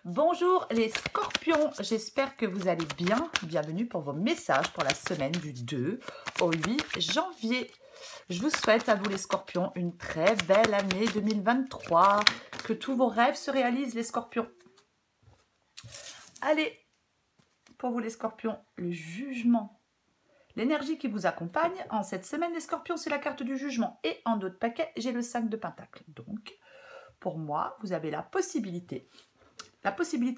Bonjour les scorpions, j'espère que vous allez bien. Bienvenue pour vos messages pour la semaine du 2 au 8 janvier. Je vous souhaite à vous les scorpions une très belle année 2023. Que tous vos rêves se réalisent les scorpions. Allez, pour vous les scorpions, le jugement. L'énergie qui vous accompagne en cette semaine les scorpions, c'est la carte du jugement. Et en d'autres paquets, j'ai le 5 de pentacle. Donc, pour moi, vous avez la possibilité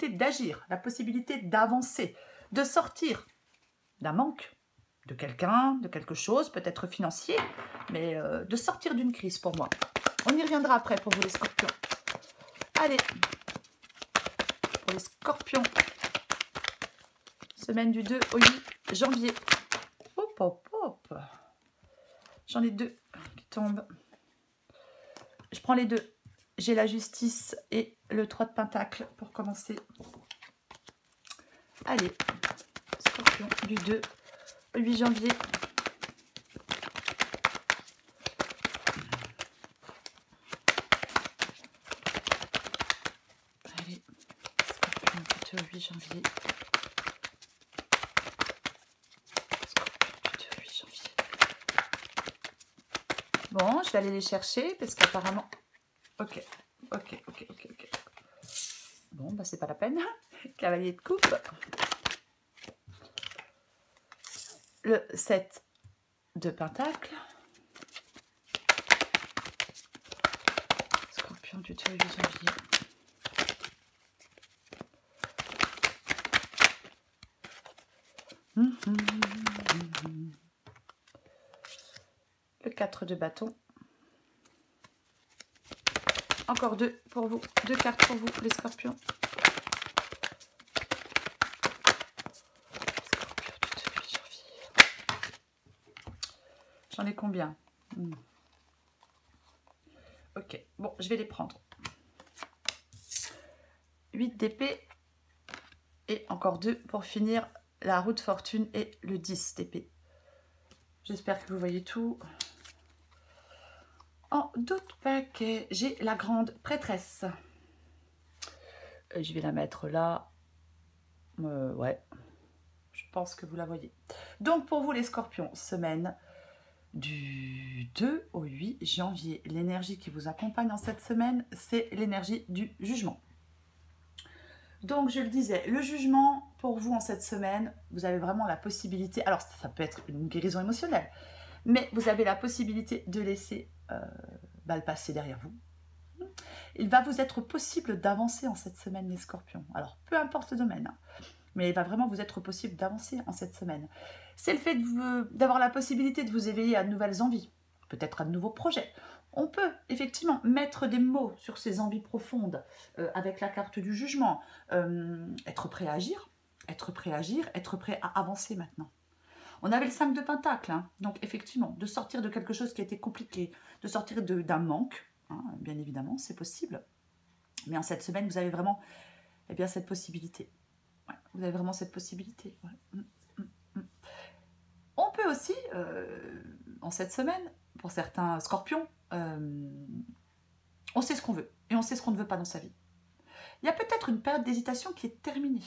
d'agir, la possibilité d'avancer, de sortir d'un manque, de quelqu'un, de quelque chose, peut-être financier, mais de sortir d'une crise pour moi. On y reviendra après pour vous les scorpions. Allez, pour les scorpions, semaine du 2 au 8 janvier. Hop, hop, hop. J'en ai deux qui tombent. Je prends les deux. J'ai la justice et le 3 de pentacle pour commencer. Allez, scorpion du 2 au 8 janvier. Allez, scorpion du 2 au 8 janvier. Scorpion du 2 au 8 janvier. Bon, je vais aller les chercher parce qu'apparemment... Ok. Bon, bah c'est pas la peine. Cavalier de coupe. Le 7 de pentacle. Scorpion du 2 au 8 janvier. Le 4 de bâton. Encore deux pour vous. Deux cartes pour vous, les scorpions. Scorpion du 2 au 8 janvier. J'en ai combien? Ok, bon, je vais les prendre. 8 d'épée. Et encore deux pour finir la roue de fortune et le 10 d'épée. J'espère que vous voyez tout. En d'autres paquets, j'ai la grande prêtresse. Je vais la mettre là. Ouais, je pense que vous la voyez. Donc pour vous les scorpions, semaine du 2 au 8 janvier. L'énergie qui vous accompagne en cette semaine, c'est l'énergie du jugement. Donc je le disais, le jugement pour vous en cette semaine, vous avez vraiment la possibilité, alors ça peut être une guérison émotionnelle, mais vous avez la possibilité de laisser le passé derrière vous. Il va vous être possible d'avancer en cette semaine les scorpions. Alors peu importe le domaine, mais il va vraiment vous être possible d'avancer en cette semaine. C'est le fait d'avoir la possibilité de vous éveiller à de nouvelles envies, peut-être à de nouveaux projets. On peut effectivement mettre des mots sur ces envies profondes avec la carte du jugement, être prêt à agir, être prêt à avancer maintenant. On avait le 5 de pentacle, hein, donc effectivement, de sortir de quelque chose qui a été compliqué, de sortir d'un manque, hein, bien évidemment, c'est possible. Mais en cette semaine, vous avez vraiment cette possibilité. Ouais, vous avez vraiment cette possibilité. Ouais. On peut aussi, en cette semaine, pour certains scorpions, on sait ce qu'on veut et on sait ce qu'on ne veut pas dans sa vie. Il y a peut-être une période d'hésitation qui est terminée.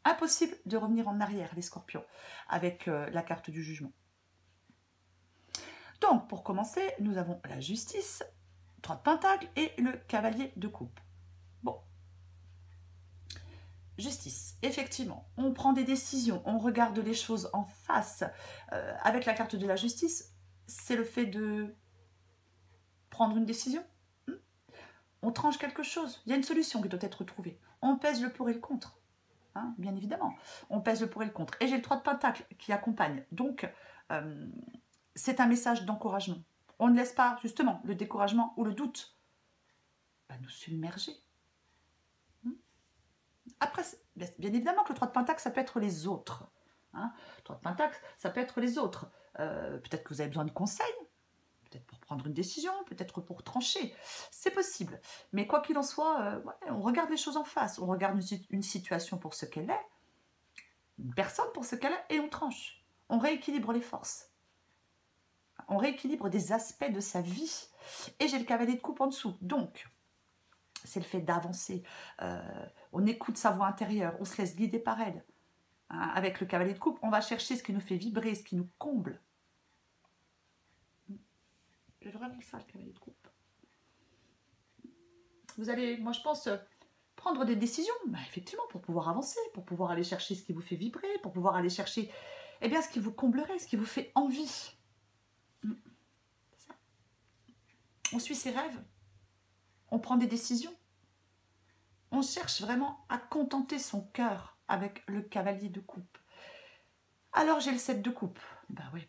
Impossible de revenir en arrière, les scorpions, avec la carte du jugement. Donc, pour commencer, nous avons la justice, 3 de pentacle et le cavalier de coupe. Bon. Justice, effectivement, on prend des décisions, on regarde les choses en face. Avec la carte de la justice, c'est le fait de prendre une décision. On tranche quelque chose, il y a une solution qui doit être trouvée. On pèse le pour et le contre. Hein, bien évidemment, on pèse le pour et le contre. Et j'ai le 3 de pentacle qui accompagne. Donc, c'est un message d'encouragement. On ne laisse pas, justement, le découragement ou le doute nous submerger. Après, bien évidemment que le 3 de pentacle, ça peut être les autres. Hein, 3 de pentacle, ça peut être les autres. Peut-être que vous avez besoin de conseils, peut-être pour prendre une décision, peut-être pour trancher. C'est possible. Mais quoi qu'il en soit, on regarde les choses en face. On regarde une situation pour ce qu'elle est, une personne pour ce qu'elle est, et on tranche. On rééquilibre les forces. On rééquilibre des aspects de sa vie. Et j'ai le cavalier de coupe en dessous. Donc, c'est le fait d'avancer. On écoute sa voix intérieure, on se laisse guider par elle. Hein, avec le cavalier de coupe, on va chercher ce qui nous fait vibrer, ce qui nous comble. C'est vraiment ça, le cavalier de coupe. Vous allez, moi je pense, prendre des décisions, bah, effectivement, pour pouvoir avancer, pour pouvoir aller chercher ce qui vous fait vibrer, pour pouvoir aller chercher eh bien, ce qui vous comblerait, ce qui vous fait envie. C'est ça. On suit ses rêves, on prend des décisions. On cherche vraiment à contenter son cœur avec le cavalier de coupe. Alors j'ai le 7 de coupe. Ben oui.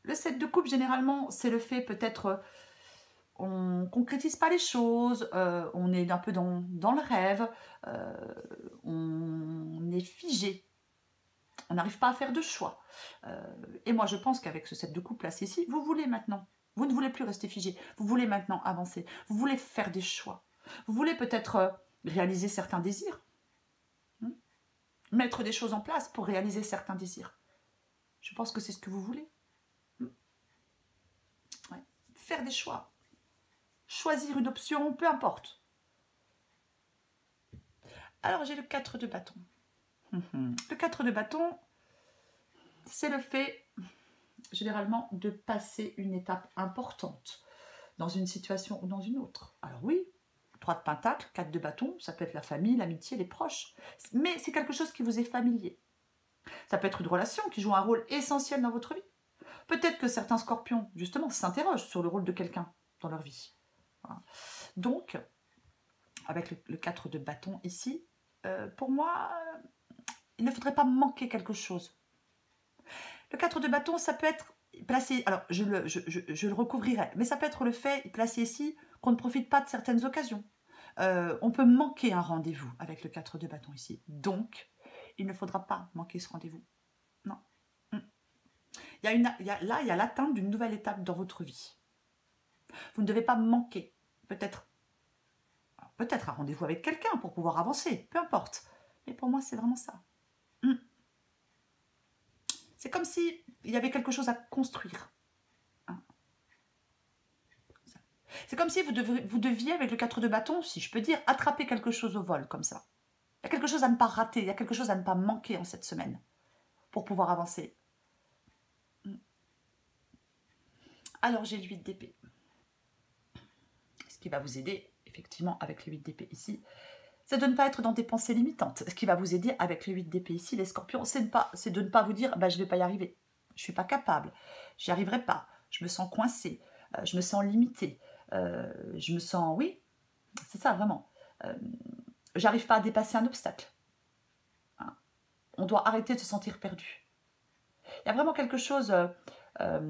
Le 7 de coupe, généralement, c'est le fait peut-être... on ne concrétise pas les choses, on est un peu dans le rêve, on est figé. On n'arrive pas à faire de choix. Et moi, je pense qu'avec ce 7 de coupe placé ici, vous voulez maintenant. Vous ne voulez plus rester figé. Vous voulez maintenant avancer. Vous voulez faire des choix. Vous voulez peut-être réaliser certains désirs. Mettre des choses en place pour réaliser certains désirs. Je pense que c'est ce que vous voulez. Ouais. Faire des choix. Choisir une option, peu importe. Alors, j'ai le 4 de bâton. Le 4 de bâton, c'est le fait, généralement, de passer une étape importante dans une situation ou dans une autre. Alors oui, 3 de pentacle, 4 de bâton, ça peut être la famille, l'amitié, les proches, mais c'est quelque chose qui vous est familier. Ça peut être une relation qui joue un rôle essentiel dans votre vie. Peut-être que certains scorpions, justement, s'interrogent sur le rôle de quelqu'un dans leur vie. Voilà. Donc, avec le 4 de bâton ici, pour moi, il ne faudrait pas manquer quelque chose. Le 4 de bâton, ça peut être placé, alors je le recouvrirai, mais ça peut être le fait placé ici qu'on ne profite pas de certaines occasions. On peut manquer un rendez-vous avec le 4 de bâton ici. Donc, il ne faudra pas manquer ce rendez-vous. Non. Là, il y a l'atteinte d'une nouvelle étape dans votre vie. Vous ne devez pas manquer. Peut-être un rendez-vous avec quelqu'un pour pouvoir avancer. Peu importe. Mais pour moi, c'est vraiment ça. C'est comme s'il y avait quelque chose à construire. C'est comme si vous deviez, avec le 4 de bâton, si je peux dire, attraper quelque chose au vol, comme ça. Il y a quelque chose à ne pas rater, il y a quelque chose à ne pas manquer en cette semaine, pour pouvoir avancer. Alors, j'ai le 8 d'épée. Ce qui va vous aider, effectivement, avec le 8 d'épée ici, c'est de ne pas être dans des pensées limitantes. Ce qui va vous aider avec le 8 d'épée ici, les scorpions, c'est de ne pas vous dire bah, « je ne vais pas y arriver, je ne suis pas capable, j'y arriverai pas, je me sens coincée, je me sens limitée, je me sens... » Oui, c'est ça, vraiment. J'arrive pas à dépasser un obstacle. Hein. On doit arrêter de se sentir perdu. Il y a vraiment quelque chose... bah,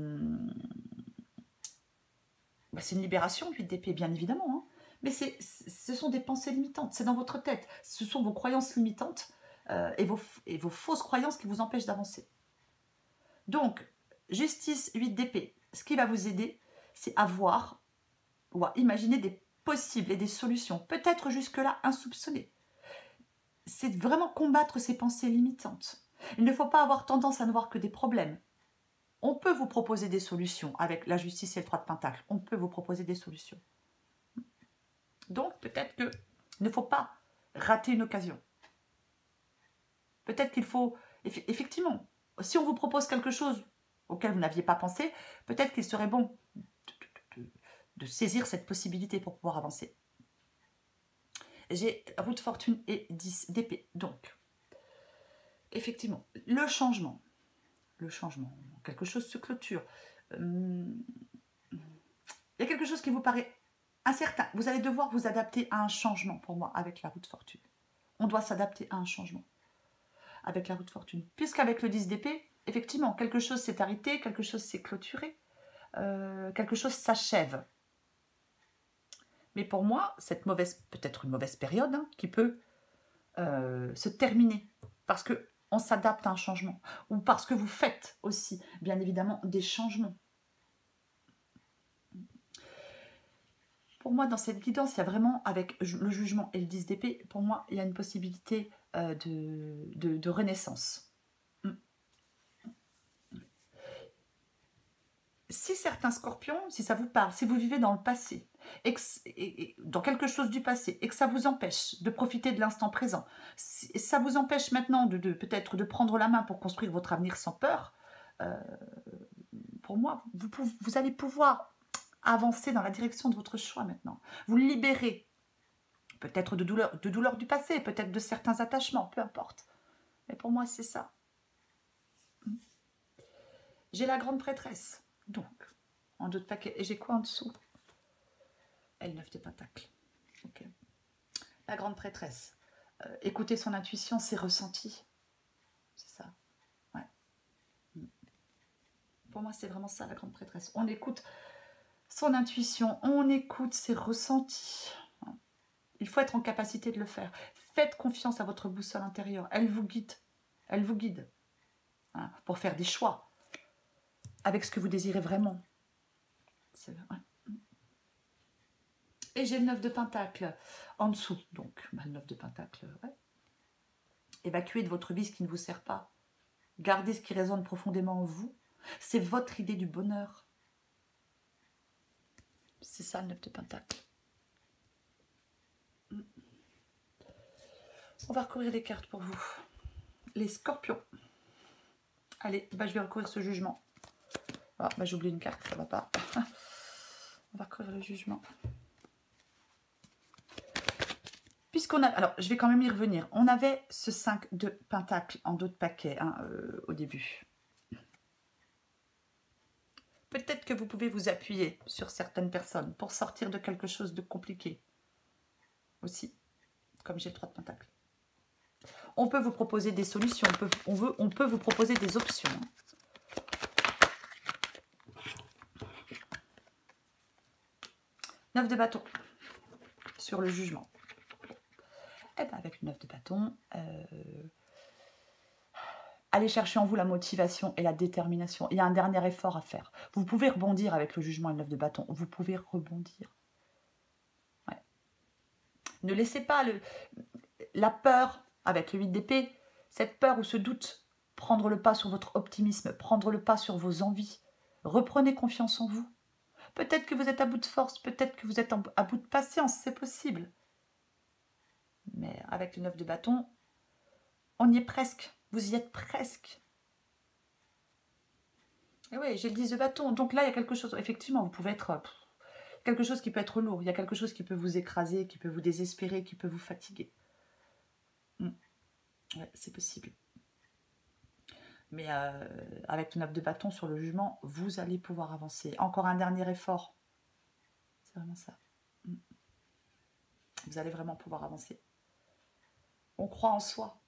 c'est une libération, le 8 d'épée, bien évidemment, hein. Mais ce sont des pensées limitantes, c'est dans votre tête. Ce sont vos croyances limitantes et vos fausses croyances qui vous empêchent d'avancer. Donc, justice 8 d'épée, ce qui va vous aider, c'est à voir ou à imaginer des possibles et des solutions, peut-être jusque-là insoupçonnées. C'est vraiment combattre ces pensées limitantes. Il ne faut pas avoir tendance à ne voir que des problèmes. On peut vous proposer des solutions avec la justice et le 3 de pentacle. On peut vous proposer des solutions. Donc, peut-être qu'il ne faut pas rater une occasion. Peut-être qu'il faut, effectivement, si on vous propose quelque chose auquel vous n'aviez pas pensé, peut-être qu'il serait bon de saisir cette possibilité pour pouvoir avancer. J'ai roue de fortune et 10 d'épée. Donc, effectivement, le changement, quelque chose se clôture. Il y a quelque chose qui vous paraît incertain. Vous allez devoir vous adapter à un changement pour moi avec la roue de fortune. On doit s'adapter à un changement avec la roue de fortune. Puisqu'avec le 10 d'épée, effectivement, quelque chose s'est arrêté, quelque chose s'est clôturé, quelque chose s'achève. Mais pour moi, peut-être une mauvaise période hein, qui peut se terminer parce qu'on s'adapte à un changement ou parce que vous faites aussi, bien évidemment, des changements. Pour moi, dans cette guidance, il y a vraiment, avec le jugement et le 10 d'épée, pour moi, il y a une possibilité de renaissance. Si certains scorpions, si ça vous parle, si vous vivez dans le passé, dans quelque chose du passé, et que ça vous empêche de profiter de l'instant présent, ça vous empêche maintenant peut-être de prendre la main pour construire votre avenir sans peur, pour moi, vous allez pouvoir avancer dans la direction de votre choix maintenant. Vous libérez peut-être de douleurs du passé, peut-être de certains attachements, peu importe. Mais pour moi, c'est ça. J'ai la grande prêtresse, donc, en deux de paquets. Et j'ai quoi en dessous? Elle 9 de pentacle. Ok. La grande prêtresse. Écouter son intuition, ses ressentis. C'est ça. Ouais. Pour moi, c'est vraiment ça, la grande prêtresse. On écoute son intuition, on écoute ses ressentis. Il faut être en capacité de le faire. Faites confiance à votre boussole intérieure. Elle vous guide. Elle vous guide. Hein, pour faire des choix avec ce que vous désirez vraiment. Ouais. Et j'ai le 9 de pentacle en dessous. Donc, le 9 de pentacle, ouais. Évacuez de votre vie ce qui ne vous sert pas. Gardez ce qui résonne profondément en vous. C'est votre idée du bonheur. C'est ça le 9 de pentacle. On va recouvrir les cartes pour vous. Les scorpions. Allez, je vais recouvrir ce jugement. Ah, j'ai oublié une carte, ça va pas. On va recouvrir le jugement. Puisqu'on a... Alors, je vais quand même y revenir. On avait ce 5 de pentacle en dos de paquet au début. Peut-être que vous pouvez vous appuyer sur certaines personnes pour sortir de quelque chose de compliqué. Aussi, comme j'ai le 3 de pentacle. On peut vous proposer des solutions, on peut vous proposer des options. 9 de bâton sur le jugement. Et bien avec le 9 de bâton, allez chercher en vous la motivation et la détermination. Il y a un dernier effort à faire. Vous pouvez rebondir avec le jugement et le 9 de bâton. Vous pouvez rebondir. Ouais. Ne laissez pas la peur avec le 8 d'épée, cette peur ou ce doute, prendre le pas sur votre optimisme, prendre le pas sur vos envies. Reprenez confiance en vous. Peut-être que vous êtes à bout de force, peut-être que vous êtes à bout de patience, c'est possible. Mais avec le 9 de bâton, on y est presque. Vous y êtes presque. Et oui, j'ai le 10 de bâton. Donc là, il y a quelque chose. Effectivement, vous pouvez être... quelque chose qui peut être lourd. Il y a quelque chose qui peut vous écraser, qui peut vous désespérer, qui peut vous fatiguer. Ouais, c'est possible. Mais avec le 9 de bâton sur le jugement, vous allez pouvoir avancer. Encore un dernier effort. C'est vraiment ça. Vous allez vraiment pouvoir avancer. On croit en soi.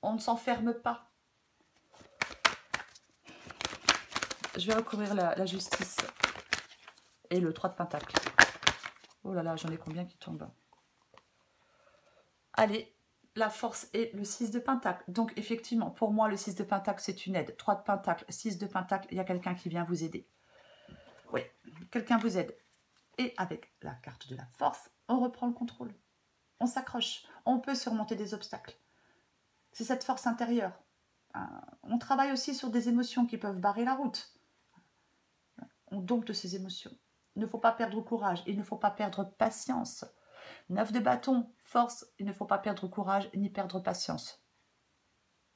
On ne s'enferme pas. Je vais recouvrir la justice et le 3 de pentacle. Oh là là, j'en ai combien qui tombent? Allez, la force et le 6 de pentacle. Donc effectivement, pour moi, le 6 de pentacle, c'est une aide. 3 de pentacle, 6 de pentacle, il y a quelqu'un qui vient vous aider. Oui, quelqu'un vous aide. Et avec la carte de la force, on reprend le contrôle. On s'accroche. On peut surmonter des obstacles. C'est cette force intérieure. On travaille aussi sur des émotions qui peuvent barrer la route. On dompte ces émotions. Il ne faut pas perdre courage. Il ne faut pas perdre patience. 9 de bâton, force. Il ne faut pas perdre courage ni perdre patience.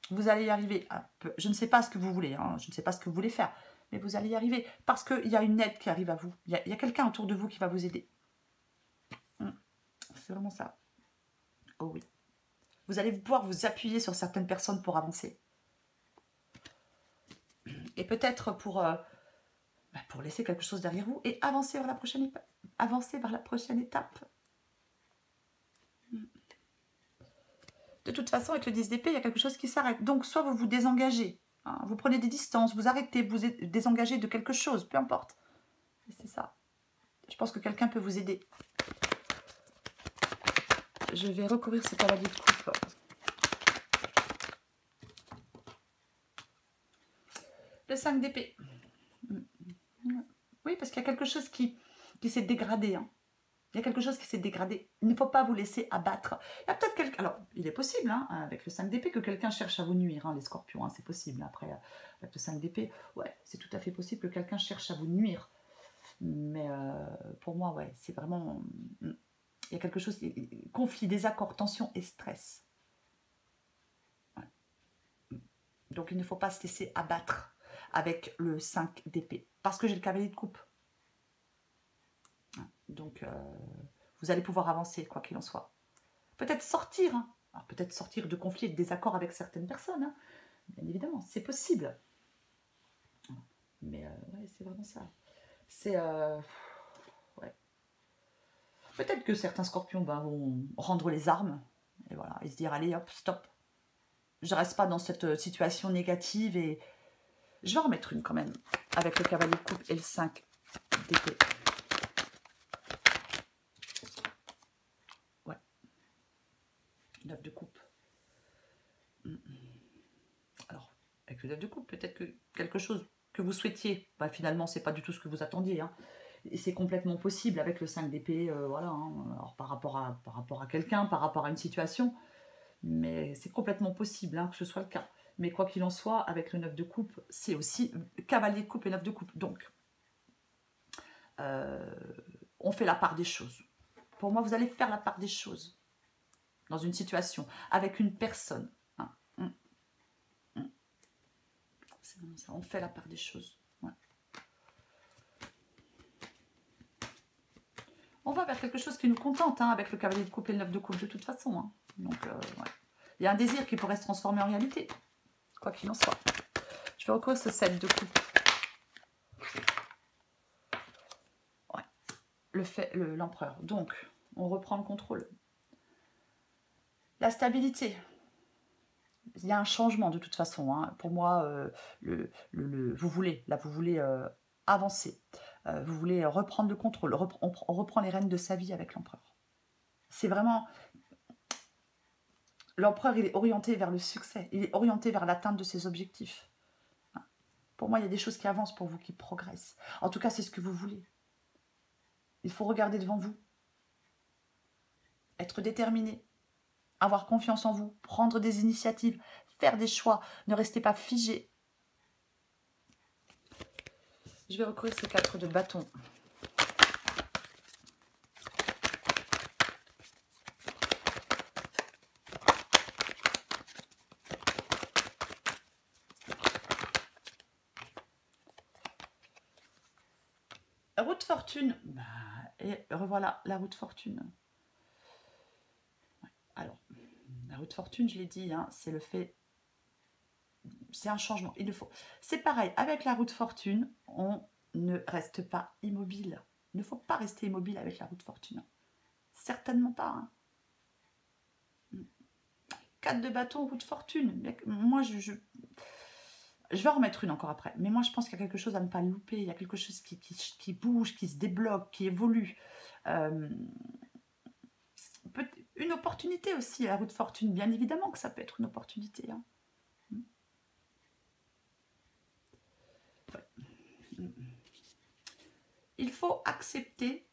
Vous allez y arriver. Je ne sais pas ce que vous voulez. Je ne sais pas ce que vous voulez faire. Mais vous allez y arriver. Parce qu'il y a une aide qui arrive à vous. Il y a quelqu'un autour de vous qui va vous aider. C'est vraiment ça. Oh oui. Vous allez pouvoir vous appuyer sur certaines personnes pour avancer. Et peut-être pour laisser quelque chose derrière vous et avancer vers la prochaine étape. Avancer vers la prochaine étape. De toute façon, avec le 10 d'épée, il y a quelque chose qui s'arrête. Donc, soit vous vous désengagez, vous prenez des distances, vous arrêtez, vous désengagez de quelque chose, peu importe. C'est ça. Je pense que quelqu'un peut vous aider. Je vais recouvrir ce cavalier de coupe. Le 5 d'épée. Oui, parce qu'il y a quelque chose qui s'est dégradé. Il y a quelque chose qui s'est dégradé. Il ne faut pas vous laisser abattre. Il y a peut-être quelqu'un... Alors, il est possible, avec le 5 d'épée, que quelqu'un cherche à vous nuire, les scorpions. C'est possible. Après, avec le 5 d'épée, ouais, c'est tout à fait possible que quelqu'un cherche à vous nuire. Mais pour moi, ouais, c'est vraiment... Il y a quelque chose, conflit, désaccord, tension et stress. Ouais. Donc il ne faut pas se laisser abattre avec le 5 d'épée. Parce que j'ai le cavalier de coupe. Donc vous allez pouvoir avancer, quoi qu'il en soit. Peut-être sortir, hein. Alors peut-être sortir de conflits et de désaccords avec certaines personnes, hein. Bien évidemment, c'est possible. Mais ouais, c'est vraiment ça. C'est... ouais. Peut-être que certains scorpions vont rendre les armes. Et voilà, et se dire, allez, hop, stop. Je reste pas dans cette situation négative et... Je vais en remettre une quand même, avec le cavalier de coupe et le 5 d'épée. Ouais. 9 de coupe. Alors, avec le 9 de coupe, peut-être que quelque chose que vous souhaitiez, bah, finalement, c'est pas du tout ce que vous attendiez, hein. Et c'est complètement possible avec le 5 d'épée, voilà, hein. Alors, par rapport à quelqu'un, par rapport à une situation, mais c'est complètement possible, hein, que ce soit le cas. Mais quoi qu'il en soit, avec le 9 de coupe, c'est aussi cavalier de coupe et 9 de coupe. Donc, on fait la part des choses. Pour moi, vous allez faire la part des choses dans une situation, avec une personne. Hein. C'est vraiment ça, on fait la part des choses. Ouais. On va vers quelque chose qui nous contente, hein, avec le cavalier de coupe et le 9 de coupe, de toute façon. Hein. Donc, ouais. Il y a un désir qui pourrait se transformer en réalité, quoi qu'il en soit. Je vais recouvrir ce 7 de coupe. Ouais. L'empereur. Donc, on reprend le contrôle. La stabilité. Il y a un changement de toute façon. Hein. Pour moi, vous voulez avancer. Vous voulez reprendre le contrôle. On reprend les rênes de sa vie avec l'empereur. C'est vraiment... L'empereur, il est orienté vers le succès. Il est orienté vers l'atteinte de ses objectifs. Pour moi, il y a des choses qui avancent pour vous, qui progressent. En tout cas, c'est ce que vous voulez. Il faut regarder devant vous. Être déterminé. Avoir confiance en vous. Prendre des initiatives. Faire des choix. Ne restez pas figé. Je vais recouvrir ces 4 de bâton. Roue de fortune. Bah, et revoilà la roue de fortune. Ouais. Alors, la roue de fortune, je l'ai dit, hein, c'est le fait... C'est un changement, il le faut. C'est pareil, avec la roue de fortune, on ne reste pas immobile. Il ne faut pas rester immobile avec la roue de fortune. Certainement pas. Hein. 4 de bâton, roue de fortune. Moi, je vais en remettre une encore après. Mais moi, je pense qu'il y a quelque chose à ne pas louper. Il y a quelque chose qui bouge, qui se débloque, qui évolue. Une opportunité aussi, la roue de fortune. Bien évidemment que ça peut être une opportunité. Hein. Il faut accepter...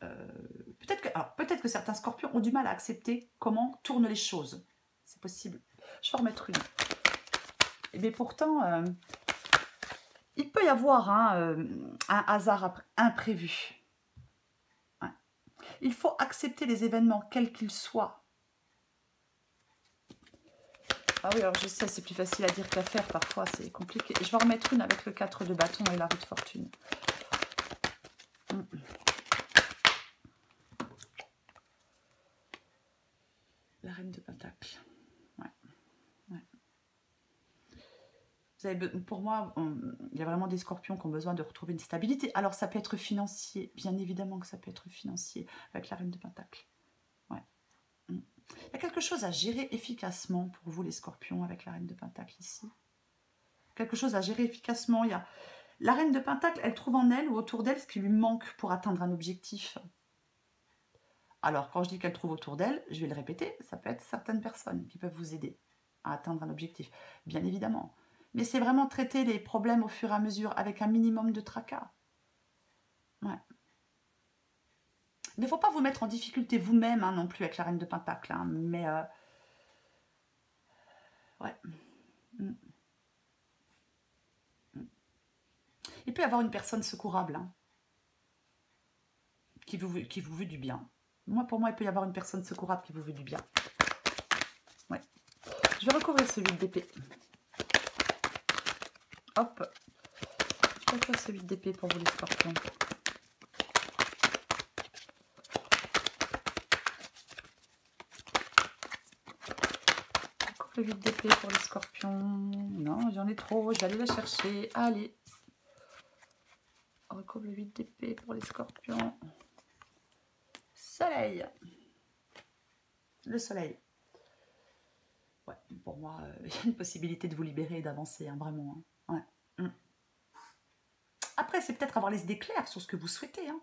peut-être que certains scorpions ont du mal à accepter comment tournent les choses. C'est possible. Je vais en remettre une. Mais pourtant, il peut y avoir un hasard imprévu. Ouais. Il faut accepter les événements, quels qu'ils soient. Ah oui, alors je sais, c'est plus facile à dire qu'à faire. Parfois, c'est compliqué. Je vais en remettre une avec le 4 de bâton et la roue de fortune. La reine de pentacle. Ouais. Ouais. Pour moi, il y a vraiment des scorpions qui ont besoin de retrouver une stabilité. Alors, ça peut être financier. Bien évidemment que ça peut être financier avec la reine de pentacle. Ouais. Il y a quelque chose à gérer efficacement pour vous, les scorpions, avec la reine de pentacle ici. Quelque chose à gérer efficacement. Il y a... La reine de pentacle, elle trouve en elle ou autour d'elle ce qui lui manque pour atteindre un objectif. Alors, quand je dis qu'elle trouve autour d'elle, je vais le répéter, ça peut être certaines personnes qui peuvent vous aider à atteindre un objectif, bien évidemment. Mais c'est vraiment traiter les problèmes au fur et à mesure avec un minimum de tracas. Ouais. Il ne faut pas vous mettre en difficulté vous-même, hein, non plus, avec la reine de pentacle. Hein, mais, ouais. Il peut y avoir une personne secourable hein, qui vous veut du bien. Pour moi, il peut y avoir une personne secourable qui vous veut du bien. Ouais. Je vais recouvrir ce 8 d'épée. Hop. Je vais recouvrir ce 8 d'épée pour vous les scorpions. Le 8 d'épée pour les scorpions. Non, j'en ai trop. Je vais aller la chercher. Allez. On recouvre le 8 d'épée pour les scorpions. Soleil. Le soleil. Ouais, pour moi, il y a une possibilité de vous libérer et d'avancer, hein, vraiment. Hein. Ouais. Après, c'est peut-être avoir les idées claires sur ce que vous souhaitez. Hein.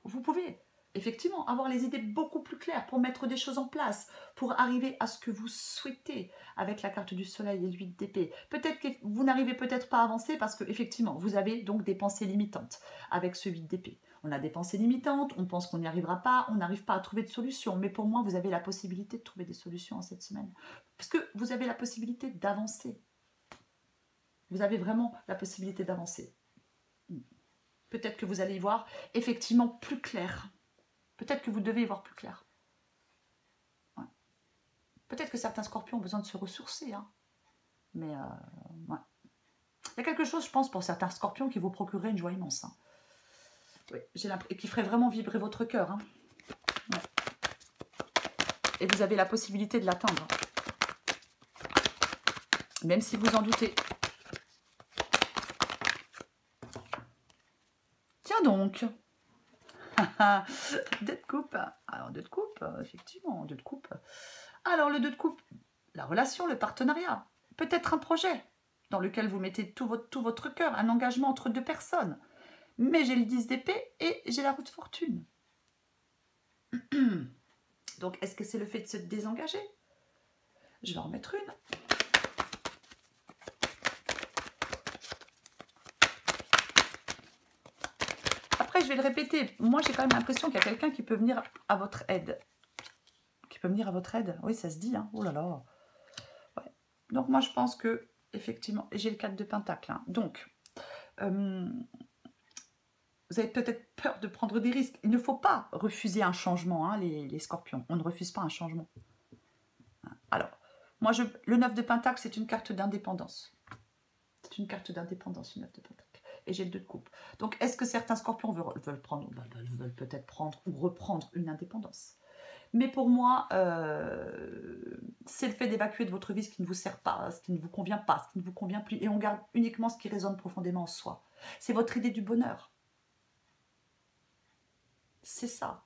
Vous pouvez effectivement avoir les idées beaucoup plus claires pour mettre des choses en place, pour arriver à ce que vous souhaitez avec la carte du soleil et le 8 d'épée. Peut-être que vous n'arrivez peut-être pas à avancer parce que effectivement vous avez donc des pensées limitantes avec ce 8 d'épée. On a des pensées limitantes, on pense qu'on n'y arrivera pas, on n'arrive pas à trouver de solution. Mais pour moi, vous avez la possibilité de trouver des solutions en cette semaine. Parce que vous avez la possibilité d'avancer. Vous avez vraiment la possibilité d'avancer. Peut-être que vous allez y voir effectivement plus clair. Peut-être que vous devez y voir plus clair. Ouais. Peut-être que certains scorpions ont besoin de se ressourcer. Hein. Mais ouais. Il y a quelque chose, je pense, pour certains scorpions qui vous procurerait une joie immense. Hein. Oui, et qui ferait vraiment vibrer votre cœur. Hein. Ouais. Et vous avez la possibilité de l'atteindre. Même si vous en doutez. Tiens donc. 2 de coupe. Alors 2 de coupe, effectivement, 2 de coupe. Alors le 2 de coupe, la relation, le partenariat. Peut-être un projet dans lequel vous mettez tout votre cœur, un engagement entre 2 personnes. Mais j'ai le 10 d'épée et j'ai la roue de fortune. Donc, est-ce que c'est le fait de se désengager? Je vais en remettre une. Après, je vais le répéter. Moi, j'ai quand même l'impression qu'il y a quelqu'un qui peut venir à votre aide. Qui peut venir à votre aide? Oui, ça se dit. Hein. Oh là là. Ouais. Donc, moi, je pense que, effectivement, j'ai le 4 de pentacle. Hein. Donc, vous avez peut-être peur de prendre des risques. Il ne faut pas refuser un changement, hein, les scorpions. On ne refuse pas un changement. Alors, moi, le 9 de pentacle, c'est une carte d'indépendance. C'est une carte d'indépendance, le 9 de pentacle. Et j'ai le 2 de coupe. Donc, est-ce que certains scorpions veulent peut-être prendre ou reprendre une indépendance? Mais pour moi, c'est le fait d'évacuer de votre vie ce qui ne vous sert pas, ce qui ne vous convient pas, ce qui ne vous convient plus. Et on garde uniquement ce qui résonne profondément en soi. C'est votre idée du bonheur. C'est ça.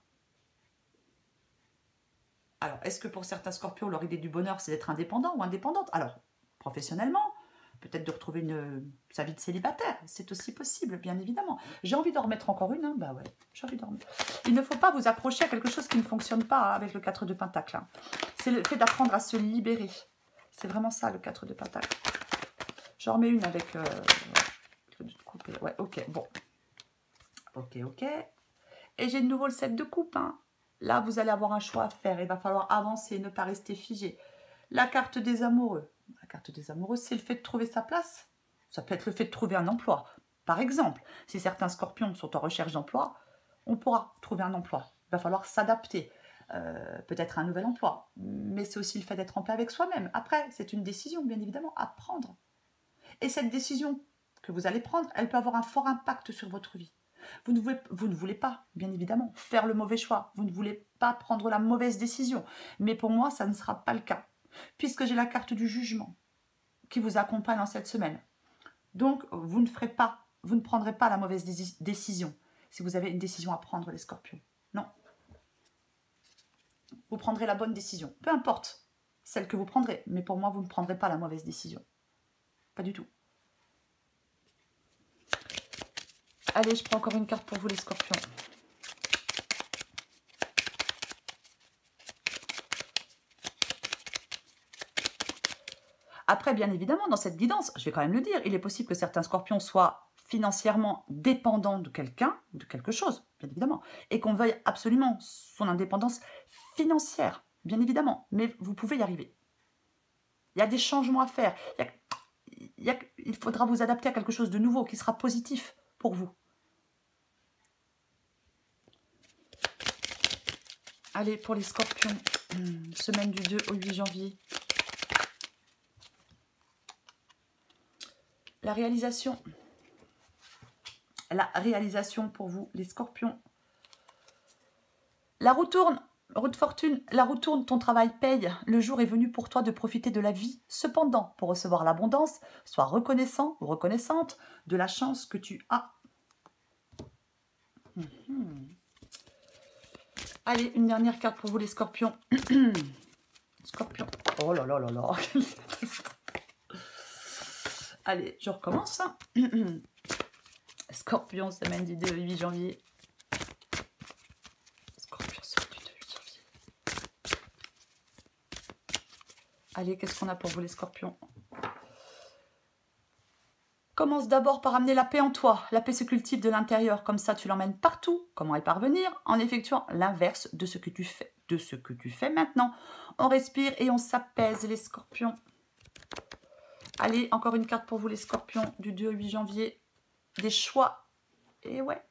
Alors, est-ce que pour certains scorpions, leur idée du bonheur, c'est d'être indépendant ou indépendante? Alors, professionnellement, peut-être de retrouver sa vie de célibataire. C'est aussi possible, bien évidemment. J'ai envie d'en remettre encore une. Hein. Bah ouais, j'ai envie d'en remettre. Il ne faut pas vous accrocher à quelque chose qui ne fonctionne pas avec le 4 de pentacle. Hein. C'est le fait d'apprendre à se libérer. C'est vraiment ça, le 4 de pentacle. J'en remets une avec... ouais, ok, bon. Ok. Et j'ai de nouveau le 7 de coupe. Hein. Là, vous allez avoir un choix à faire. Il va falloir avancer, ne pas rester figé. La carte des amoureux. La carte des amoureux, c'est le fait de trouver sa place. Ça peut être le fait de trouver un emploi. Par exemple, si certains scorpions sont en recherche d'emploi, on pourra trouver un emploi. Il va falloir s'adapter. Peut-être un nouvel emploi. Mais c'est aussi le fait d'être en paix avec soi-même. Après, c'est une décision, bien évidemment, à prendre. Et cette décision que vous allez prendre, elle peut avoir un fort impact sur votre vie. Vous ne voulez pas, bien évidemment, faire le mauvais choix. Vous ne voulez pas prendre la mauvaise décision. Mais pour moi, ça ne sera pas le cas. Puisque j'ai la carte du jugement qui vous accompagne en cette semaine. Donc, vous ne prendrez pas la mauvaise décision si vous avez une décision à prendre, les scorpions. Non. Vous prendrez la bonne décision. Peu importe celle que vous prendrez. Mais pour moi, vous ne prendrez pas la mauvaise décision. Pas du tout. Allez, je prends encore une carte pour vous, les scorpions. Après, bien évidemment, dans cette guidance, je vais quand même le dire, il est possible que certains scorpions soient financièrement dépendants de quelqu'un, de quelque chose, bien évidemment, et qu'on veuille absolument son indépendance financière, bien évidemment, mais vous pouvez y arriver. Il y a des changements à faire. Il faudra vous adapter à quelque chose de nouveau qui sera positif pour vous. Allez, pour les scorpions, semaine du 2 au 8 janvier. La réalisation pour vous, les scorpions. La roue tourne, roue de fortune, la roue tourne, ton travail paye. Le jour est venu pour toi de profiter de la vie. Cependant, pour recevoir l'abondance, sois reconnaissant ou reconnaissante de la chance que tu as. Allez, une dernière carte pour vous, les scorpions. Scorpion. Oh là là là là. Allez, je recommence. Scorpion, semaine du 2 au 8 janvier. Scorpion, semaine du 2 au 8 janvier. Allez, qu'est-ce qu'on a pour vous, les scorpions? Commence d'abord par amener la paix en toi. La paix se cultive de l'intérieur. Comme ça, tu l'emmènes partout. Comment y parvenir? En effectuant l'inverse de ce que tu fais. De ce que tu fais maintenant. On respire et on s'apaise, les scorpions. Allez, encore une carte pour vous, les scorpions, du 2 au 8 janvier. Des choix. Et ouais.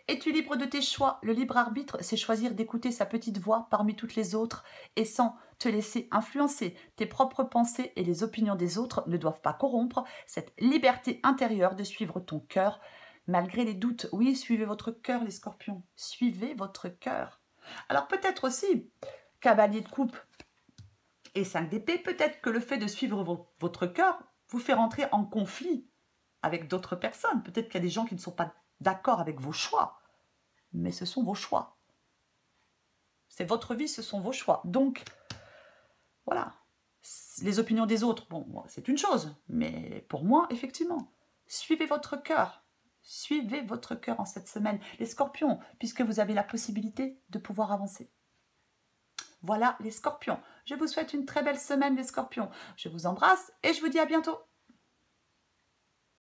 Es-tu libre de tes choix? Le libre arbitre, c'est choisir d'écouter sa petite voix parmi toutes les autres et sans te laisser influencer. Tes propres pensées et les opinions des autres ne doivent pas corrompre cette liberté intérieure de suivre ton cœur malgré les doutes. Oui, suivez votre cœur, les scorpions. Suivez votre cœur. Alors peut-être aussi, cavalier de coupe et 5 d'épée, peut-être que le fait de suivre votre cœur vous fait rentrer en conflit avec d'autres personnes. Peut-être qu'il y a des gens qui ne sont pas d'accord avec vos choix, mais ce sont vos choix. C'est votre vie, ce sont vos choix. Donc, voilà. Les opinions des autres, bon, c'est une chose, mais pour moi, effectivement, suivez votre cœur. Suivez votre cœur en cette semaine, les scorpions, puisque vous avez la possibilité de pouvoir avancer. Voilà les scorpions. Je vous souhaite une très belle semaine, les scorpions. Je vous embrasse et je vous dis à bientôt.